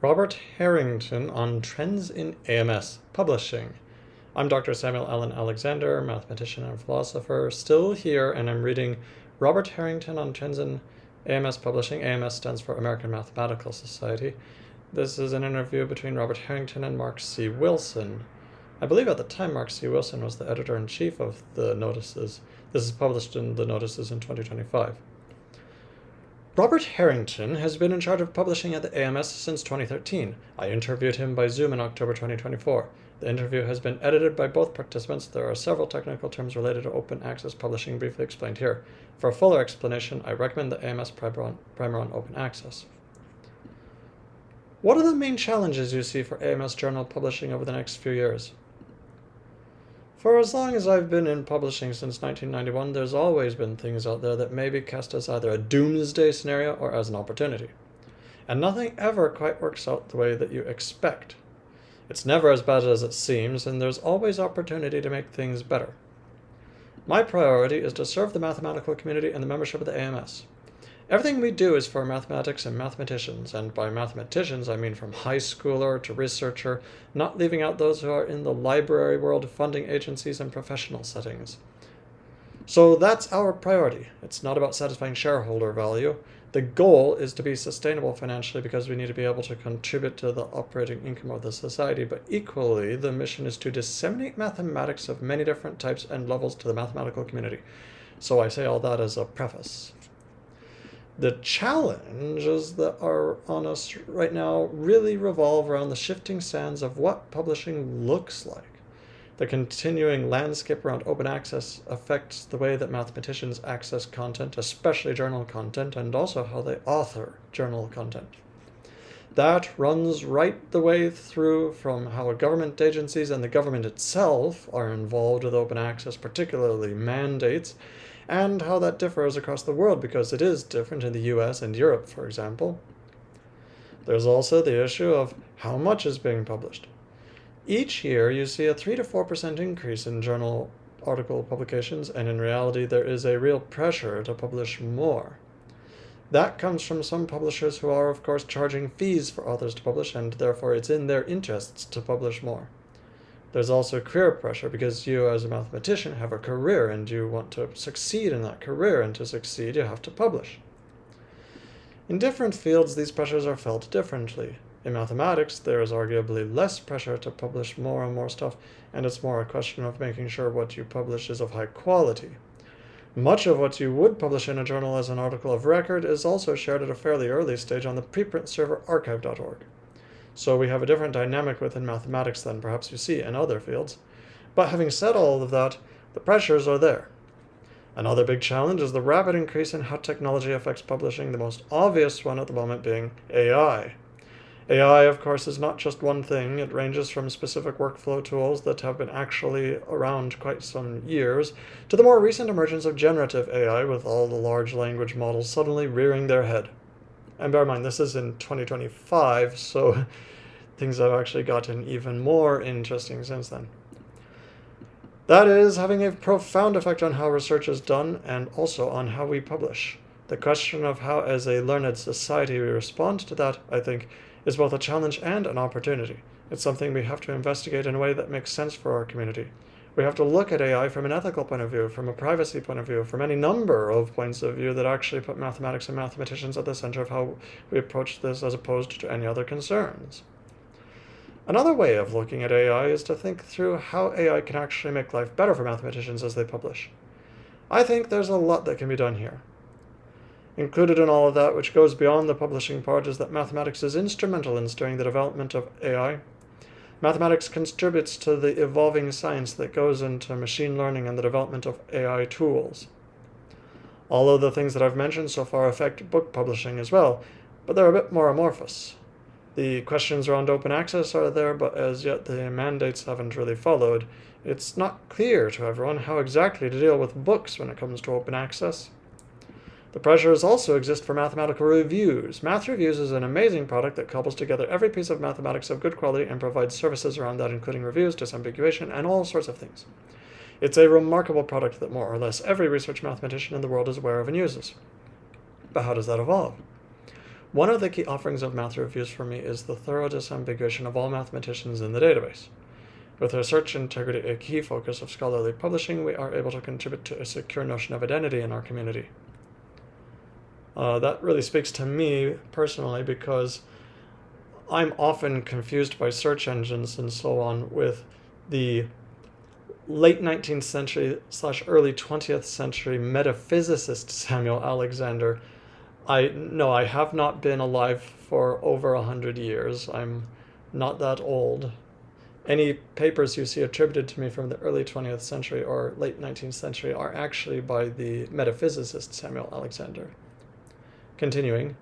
Robert Harington on Trends in AMS Publishing. I'm Dr. Samuel Allen Alexander, mathematician and philosopher, still here, and I'm reading Robert Harington on Trends in AMS Publishing. AMS stands for American Mathematical Society. This is an interview between Robert Harington and Mark C. Wilson. I believe at the time Mark C. Wilson was the editor-in-chief of the notices. This is published in the notices in 2025. Robert Harington has been in charge of publishing at the AMS since 2013. I interviewed him by Zoom in October 2024. The interview has been edited by both participants. There are several technical terms related to open access publishing briefly explained here. For a fuller explanation, I recommend the AMS primer on open access. What are the main challenges you see for AMS journal publishing over the next few years? For as long as I've been in publishing since 1991, there's always been things out there that may be cast as either a doomsday scenario or as an opportunity. And nothing ever quite works out the way that you expect. It's never as bad as it seems, and there's always opportunity to make things better. My priority is to serve the mathematical community and the membership of the AMS. Everything we do is for mathematics and mathematicians, and by mathematicians I mean from high schooler to researcher, not leaving out those who are in the library world, funding agencies, and professional settings. So that's our priority. It's not about satisfying shareholder value. The goal is to be sustainable financially because we need to be able to contribute to the operating income of the society, but equally the mission is to disseminate mathematics of many different types and levels to the mathematical community. So I say all that as a preface. The challenges that are on us right now really revolve around the shifting sands of what publishing looks like. The continuing landscape around open access affects the way that mathematicians access content, especially journal content, and also how they author journal content. That runs right the way through from how government agencies and the government itself are involved with open access, particularly mandates, and how that differs across the world because it is different in the US and Europe, for example. There's also the issue of how much is being published. Each year you see a 3 to 4% increase in journal article publications, and in reality there is a real pressure to publish more. That comes from some publishers who are, of course, charging fees for authors to publish, and therefore it's in their interests to publish more. There's also career pressure because you as a mathematician have a career and you want to succeed in that career, and to succeed you have to publish. In different fields these pressures are felt differently. In mathematics there is arguably less pressure to publish more and more stuff, and it's more a question of making sure what you publish is of high quality. Much of what you would publish in a journal as an article of record is also shared at a fairly early stage on the preprint server archive.org. So we have a different dynamic within mathematics than perhaps you see in other fields. But having said all of that, the pressures are there. Another big challenge is the rapid increase in how technology affects publishing, the most obvious one at the moment being AI. AI, of course, is not just one thing. It ranges from specific workflow tools that have been actually around quite some years to the more recent emergence of generative AI, with all the large language models suddenly rearing their head. And bear in mind, this is in 2025, so things have actually gotten even more interesting since then. That is having a profound effect on how research is done and also on how we publish. The question of how, as a learned society, we respond to that, I think, is both a challenge and an opportunity. It's something we have to investigate in a way that makes sense for our community. We have to look at AI from an ethical point of view, from a privacy point of view, from any number of points of view that actually put mathematics and mathematicians at the center of how we approach this as opposed to any other concerns. Another way of looking at AI is to think through how AI can actually make life better for mathematicians as they publish. I think there's a lot that can be done here. Included in all of that, which goes beyond the publishing part, is that mathematics is instrumental in steering the development of AI. Mathematics contributes to the evolving science that goes into machine learning and the development of AI tools. All of the things that I've mentioned so far affect book publishing as well, but they're a bit more amorphous. The questions around open access are there, but as yet the mandates haven't really followed. It's not clear to everyone how exactly to deal with books when it comes to open access. The pressures also exist for mathematical reviews. Math Reviews is an amazing product that cobbles together every piece of mathematics of good quality and provides services around that, including reviews, disambiguation, and all sorts of things. It's a remarkable product that more or less every research mathematician in the world is aware of and uses. But how does that evolve? One of the key offerings of math reviews for me is the thorough disambiguation of all mathematicians in the database. With research integrity a key focus of scholarly publishing, we are able to contribute to a secure notion of identity in our community. That really speaks to me personally because I'm often confused by search engines and so on with the late 19th century / early 20th century metaphysicist Samuel Alexander. I have not been alive for over 100 years. I'm not that old. Any papers you see attributed to me from the early 20th century or late 19th century are actually by the metaphysicist Samuel Alexander. Continuing.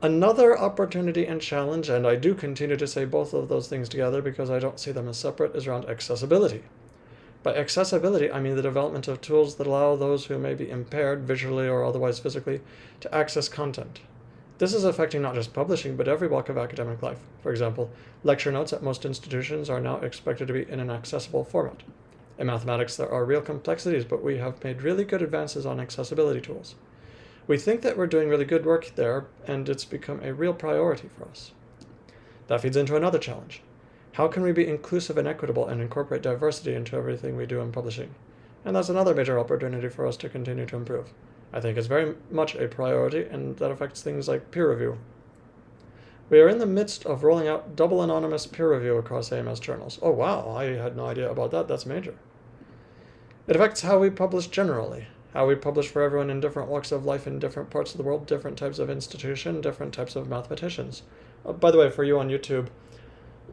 Another opportunity and challenge, and I do continue to say both of those things together because I don't see them as separate, is around accessibility. By accessibility, I mean the development of tools that allow those who may be impaired, visually or otherwise physically, to access content. This is affecting not just publishing, but every walk of academic life. For example, lecture notes at most institutions are now expected to be in an accessible format. In mathematics, there are real complexities, but we have made really good advances on accessibility tools. We think that we're doing really good work there, and it's become a real priority for us. That feeds into another challenge. How can we be inclusive and equitable and incorporate diversity into everything we do in publishing? And that's another major opportunity for us to continue to improve. I think it's very much a priority, and that affects things like peer review. We are in the midst of rolling out double anonymous peer review across AMS journals. Oh wow, I had no idea about that. That's major. It affects how we publish generally, how we publish for everyone in different walks of life in different parts of the world, different types of institution, different types of mathematicians. By the way, for you on YouTube,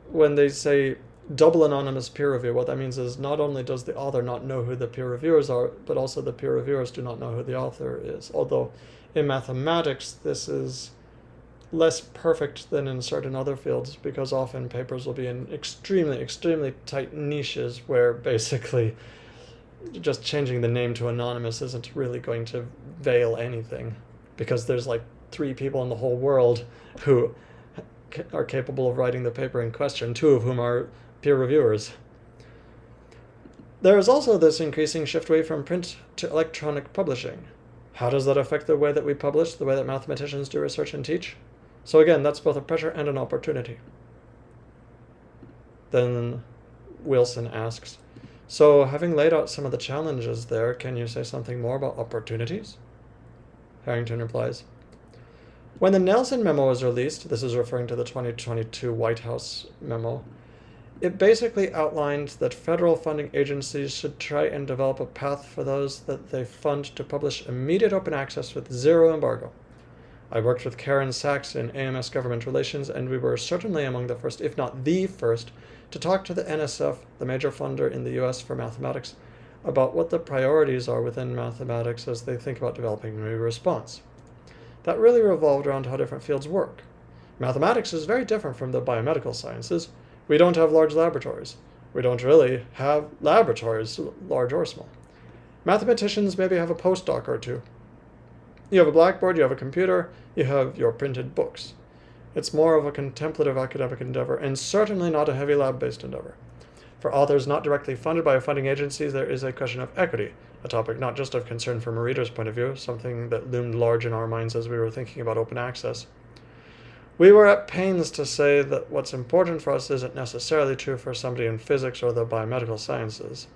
when they say double anonymous peer review, what that means is not only does the author not know who the peer reviewers are, but also the peer reviewers do not know who the author is. Although in mathematics, this is less perfect than in certain other fields because often papers will be in extremely tight niches where basically just changing the name to anonymous isn't really going to veil anything because there's like 3 people in the whole world who are capable of writing the paper in question, 2 of whom are peer reviewers. There is also this increasing shift away from print to electronic publishing. How does that affect the way that we publish, the way that mathematicians do research and teach? So again, that's both a pressure and an opportunity. Then Wilson asks, so having laid out some of the challenges there, can you say something more about opportunities? Harington replies, when the Nelson memo was released, this is referring to the 2022 White House memo, it basically outlined that federal funding agencies should try and develop a path for those that they fund to publish immediate open access with zero embargo. I worked with Karen Sachs in AMS Government Relations, and we were certainly among the first, if not the first, to talk to the NSF, the major funder in the US for mathematics, about what the priorities are within mathematics as they think about developing a response. That really revolved around how different fields work. Mathematics is very different from the biomedical sciences. We don't have large laboratories. We don't really have laboratories, large or small. Mathematicians maybe have a postdoc or 2. You have a blackboard, you have a computer, you have your printed books. It's more of a contemplative academic endeavor, and certainly not a heavy lab-based endeavor. For authors not directly funded by a funding agency, there is a question of equity, a topic not just of concern from a reader's point of view, something that loomed large in our minds as we were thinking about open access. We were at pains to say that what's important for us isn't necessarily true for somebody in physics or the biomedical sciences.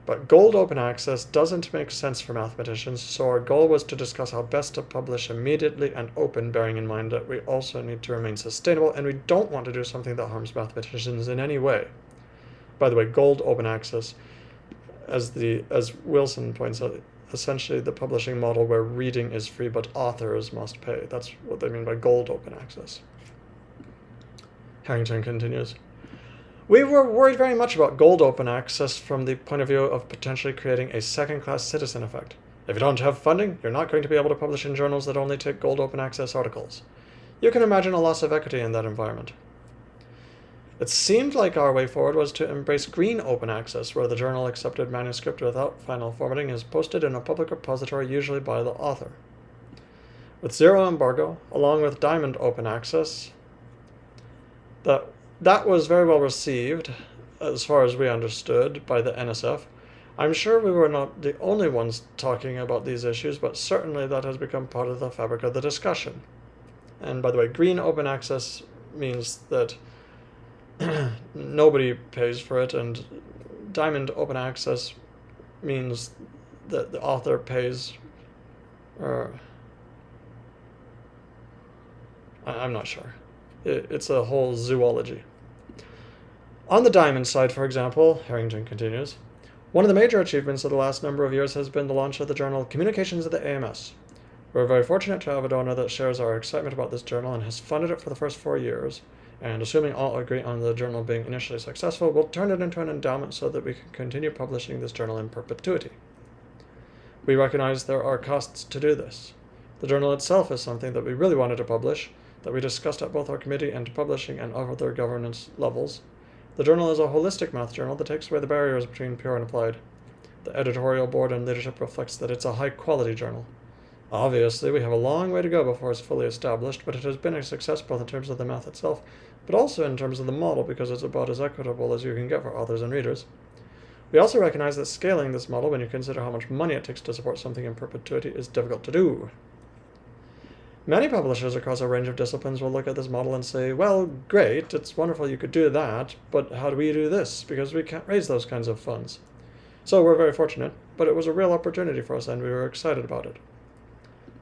But gold open access doesn't make sense for mathematicians, so our goal was to discuss how best to publish immediately and open, bearing in mind that we also need to remain sustainable and we don't want to do something that harms mathematicians in any way. By the way, gold open access, as Wilson points out, essentially the publishing model where reading is free but authors must pay. That's what they mean by gold open access. Harington continues. We were worried very much about gold open access from the point of view of potentially creating a second-class citizen effect. If you don't have funding, you're not going to be able to publish in journals that only take gold open access articles. You can imagine a loss of equity in that environment. It seemed like our way forward was to embrace green open access, where the journal-accepted manuscript without final formatting is posted in a public repository, usually by the author. With zero embargo, along with diamond open access, that was very well received, as far as we understood, by the NSF. I'm sure we were not the only ones talking about these issues, but certainly that has become part of the fabric of the discussion. and by the way, green open access means that nobody pays for it, and diamond open access means that the author pays, or I'm not sure. It's a whole zoology. On the diamond side, for example, Harington continues, one of the major achievements of the last number of years has been the launch of the journal Communications of the AMS. We're very fortunate to have a donor that shares our excitement about this journal and has funded it for the first 4 years, and assuming all agree on the journal being initially successful, we'll turn it into an endowment so that we can continue publishing this journal in perpetuity. We recognize there are costs to do this. The journal itself is something that we really wanted to publish, that we discussed at both our committee and publishing and other governance levels. The journal is a holistic math journal that takes away the barriers between pure and applied. The editorial board and leadership reflects that it's a high-quality journal. Obviously, we have a long way to go before it's fully established, but it has been a success both in terms of the math itself, but also in terms of the model, because it's about as equitable as you can get for authors and readers. We also recognize that scaling this model, when you consider how much money it takes to support something in perpetuity, is difficult to do. Many publishers across a range of disciplines will look at this model and say, well, great, it's wonderful you could do that, but how do we do this? Because we can't raise those kinds of funds. So we're very fortunate, but it was a real opportunity for us and we were excited about it.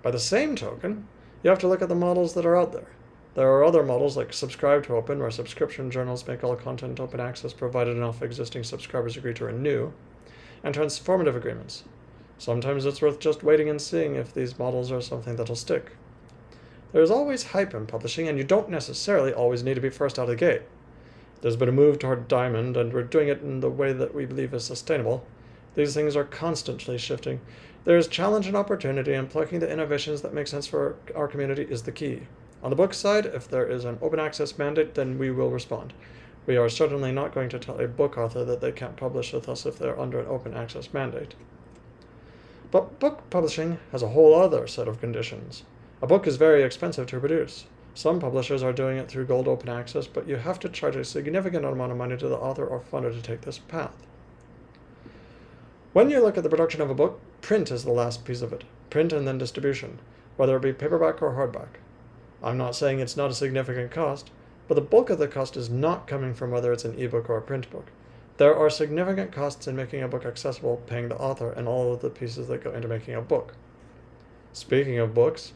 By the same token, you have to look at the models that are out there. There are other models like Subscribe to Open, where subscription journals make all content open access provided enough existing subscribers agree to renew, and transformative agreements. Sometimes it's worth just waiting and seeing if these models are something that'll stick. There's always hype in publishing, and you don't necessarily always need to be first out of the gate. There's been a move toward diamond, and we're doing it in the way that we believe is sustainable. These things are constantly shifting. There is challenge and opportunity, and plucking the innovations that make sense for our community is the key. On the book side, if there is an open access mandate, then we will respond. We are certainly not going to tell a book author that they can't publish with us if they're under an open access mandate. But book publishing has a whole other set of conditions. A book is very expensive to produce. Some publishers are doing it through gold open access, but you have to charge a significant amount of money to the author or funder to take this path. When you look at the production of a book, print is the last piece of it. Print and then distribution, whether it be paperback or hardback. I'm not saying it's not a significant cost, but the bulk of the cost is not coming from whether it's an ebook or a print book. There are significant costs in making a book accessible, paying the author, and all of the pieces that go into making a book. Speaking of books,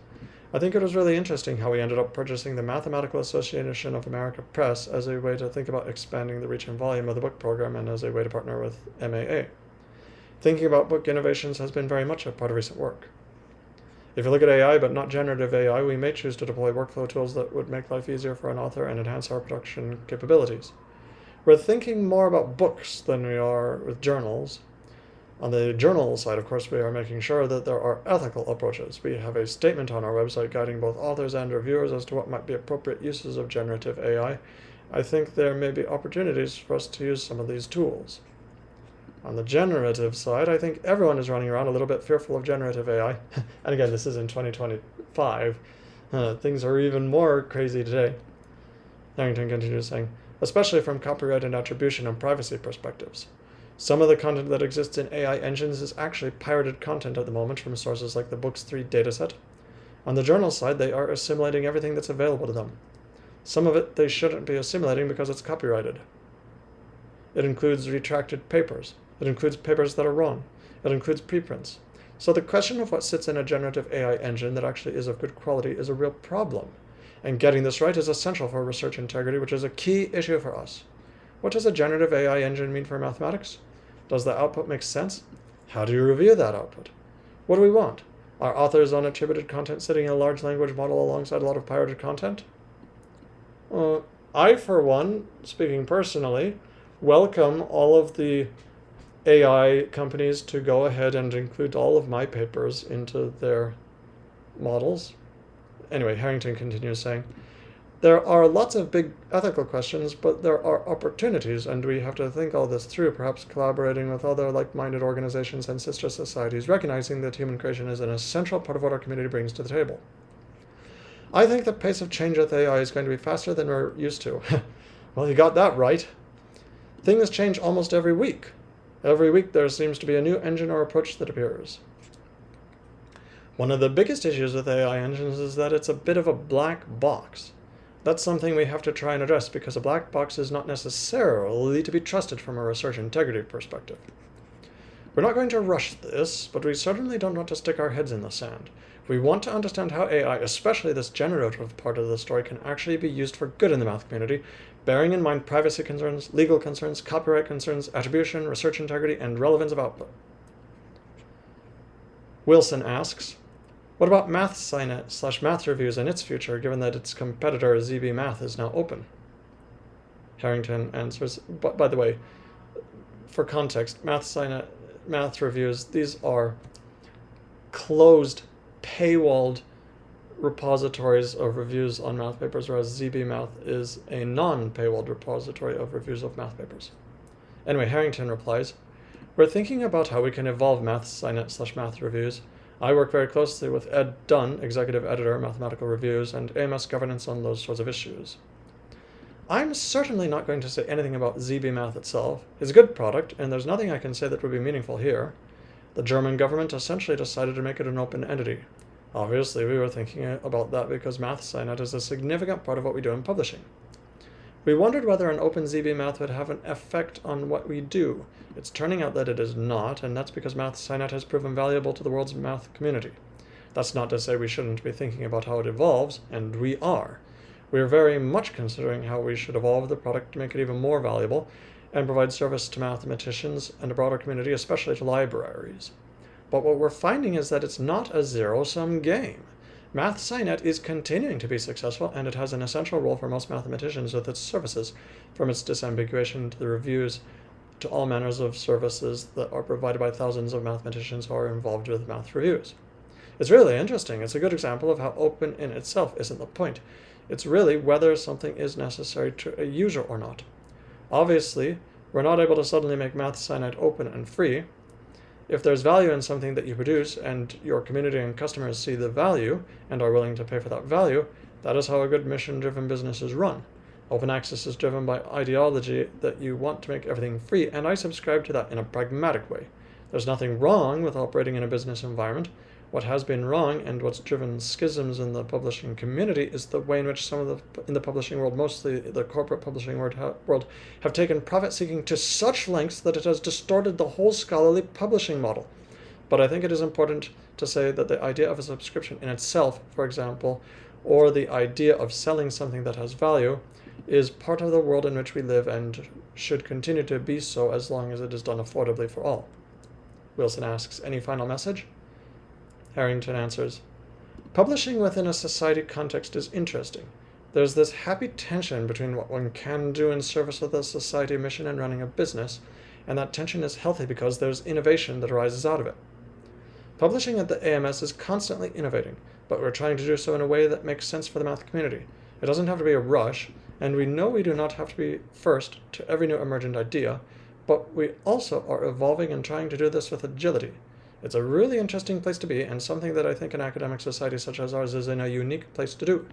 I think it was really interesting how we ended up purchasing the Mathematical Association of America Press as a way to think about expanding the reach and volume of the book program and as a way to partner with MAA. Thinking about book innovations has been very much a part of recent work. If you look at AI, but not generative AI, we may choose to deploy workflow tools that would make life easier for an author and enhance our production capabilities. We're thinking more about books than we are with journals. On the journal side, of course, we are making sure that there are ethical approaches. We have a statement on our website guiding both authors and reviewers as to what might be appropriate uses of generative AI. I think there may be opportunities for us to use some of these tools. On the generative side, I think everyone is running around a little bit fearful of generative AI. And again, this is in 2025. Things are even more crazy today. Harington continues saying, especially from copyright and attribution and privacy perspectives. Some of the content that exists in AI engines is actually pirated content at the moment from sources like the Books 3 dataset. On the journal side, they are assimilating everything that's available to them. Some of it they shouldn't be assimilating because it's copyrighted. It includes retracted papers. It includes papers that are wrong. It includes preprints. So the question of what sits in a generative AI engine that actually is of good quality is a real problem. And getting this right is essential for research integrity, which is a key issue for us. What does a generative AI engine mean for mathematics? Does the output make sense? How do you review that output? What do we want? Are authors on attributed content sitting in a large language model alongside a lot of pirated content? I, for one, speaking personally, welcome all of the AI companies to go ahead and include all of my papers into their models. Anyway, Harington continues saying, there are lots of big ethical questions, but there are opportunities, and we have to think all this through, perhaps collaborating with other like-minded organizations and sister societies, recognizing that human creation is an essential part of what our community brings to the table. I think the pace of change with AI is going to be faster than we're used to. Well, you got that right. Things change almost every week. Every week there seems to be a new engine or approach that appears. One of the biggest issues with AI engines is that it's a bit of a black box. That's something we have to try and address because a black box is not necessarily to be trusted from a research integrity perspective. We're not going to rush this, but we certainly don't want to stick our heads in the sand. We want to understand how AI, especially this generative part of the story, can actually be used for good in the math community, bearing in mind privacy concerns, legal concerns, copyright concerns, attribution, research integrity, and relevance of output. Wilson asks, what about MathSciNet/Math Reviews and its future, given that its competitor ZB Math is now open? Harrington answers, by the way, for context, MathSciNet, Math Reviews, these are closed, paywalled repositories of reviews on math papers, whereas ZB Math is a non-paywalled repository of reviews of math papers. Anyway, Harrington replies, we're thinking about how we can evolve MathSciNet/Math Reviews. I work very closely with Ed Dunn, Executive Editor, Mathematical Reviews, and AMS Governance on those sorts of issues. I'm certainly not going to say anything about ZB Math itself. It's a good product, and there's nothing I can say that would be meaningful here. The German government essentially decided to make it an open entity. Obviously, we were thinking about that because MathSciNet is a significant part of what we do in publishing. We wondered whether an open ZB Math would have an effect on what we do. It's turning out that it is not, and that's because MathSciNet has proven valuable to the world's math community. That's not to say we shouldn't be thinking about how it evolves, and we are. We are very much considering how we should evolve the product to make it even more valuable and provide service to mathematicians and a broader community, especially to libraries. But what we're finding is that it's not a zero-sum game. MathSciNet is continuing to be successful, and it has an essential role for most mathematicians with its services, from its disambiguation to the reviews to all manners of services that are provided by thousands of mathematicians who are involved with math reviews. It's really interesting. It's a good example of how open in itself isn't the point. It's really whether something is necessary to a user or not. Obviously, we're not able to suddenly make MathSciNet open and free. If there's value in something that you produce and your community and customers see the value and are willing to pay for that value, that is how a good mission-driven business is run. Open access is driven by ideology that you want to make everything free, and I subscribe to that in a pragmatic way. There's nothing wrong with operating in a business environment. What has been wrong and what's driven schisms in the publishing community is the way in which some in the publishing world, mostly the corporate publishing world, have taken profit-seeking to such lengths that it has distorted the whole scholarly publishing model. But I think it is important to say that the idea of a subscription in itself, for example, or the idea of selling something that has value, is part of the world in which we live and should continue to be so as long as it is done affordably for all. Wilson asks, any final message? Harington answers, publishing within a society context is interesting. There's this happy tension between what one can do in service of the society mission and running a business, and that tension is healthy because there's innovation that arises out of it. Publishing at the AMS is constantly innovating, but we're trying to do so in a way that makes sense for the math community. It doesn't have to be a rush, and we know we do not have to be first to every new emergent idea, but we also are evolving and trying to do this with agility. It's a really interesting place to be, and something that I think an academic society such as ours is in a unique place to do.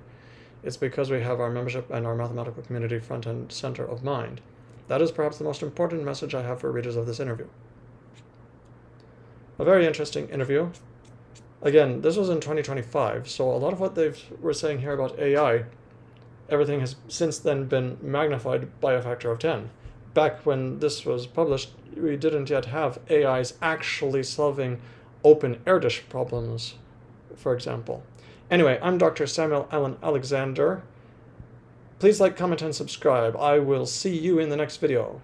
It's because we have our membership and our mathematical community front and center of mind. That is perhaps the most important message I have for readers of this interview. A very interesting interview. Again, this was in 2025, so a lot of what they were saying here about AI, everything has since then been magnified by a factor of 10. Back when this was published, we didn't yet have AIs actually solving open Erdish problems, for example. Anyway, I'm Dr. Samuel Allen Alexander. Please like, comment, and subscribe. I will see you in the next video.